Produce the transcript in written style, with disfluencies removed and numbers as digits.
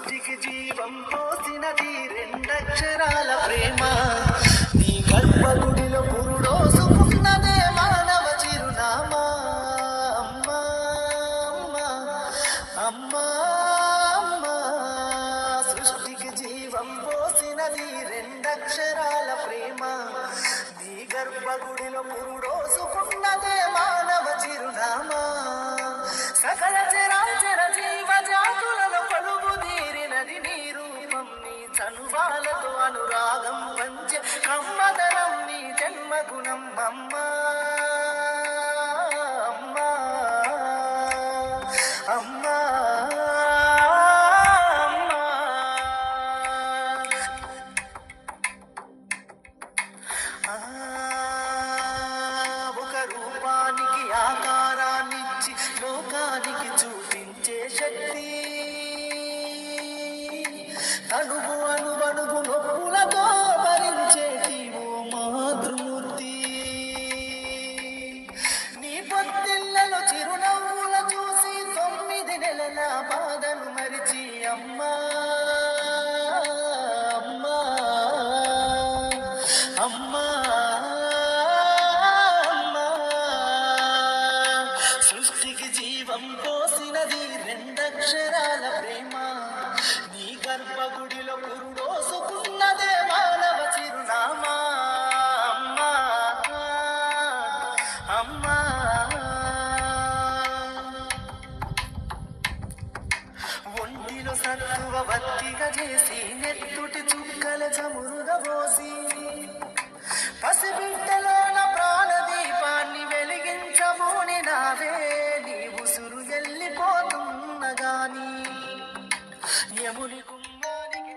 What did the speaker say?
సృష్టికి జీవం పోసినది రెండక్షరాల ప్రేమ నీ గర్భగుడిలో పురుడోసుకున్నదే మానవ చిరునామా అమ్మా అమ్మా అమ్మా సృష్టికి జీవం పోసినది రెండక్షరాల ప్రేమ నీ గర్భగుడిలో పురుడోసుకున్నదే మానవ చిరునామా సకల చరాచర జీవ జాతులలో పలుగు తీరినది నీ రూపం నీ చనువాలతో అనురాగం పంచే కమ్మదనం నీ జన్మగుణం అమ్మా అమ్మా అమ్మా ఒక రూపానికి ఆకారాన్నిచ్చి లోకానికి చూపించే శక్తి అణువు అణువణువు నొప్పులతో భరించేటి ఓ మాతృమూర్తి నీ పొత్తిళ్లలో చిరునవ్వుల చూసి 9 నెలల బాధను మరిచి అమ్మా అమ్మా అమ్మా సృష్టికి జీవం పోసినది రెండక్షరాల ప్రేమ నీ గర్భగుడిలో పురుడోసుకున్నదే మానవ చిరునామా అమ్మా అమ్మా ఒంటిలో సత్తువ వత్తిగా చేసి నెత్తుటి చుక్కల చమురుగా పోసి పసిబిడ్డలోన ప్రాణదీపాన్ని వెలిగించబోని నావే నీ ఉసురు వెళ్ళిపోతున్నగాని యముని కుంభానికి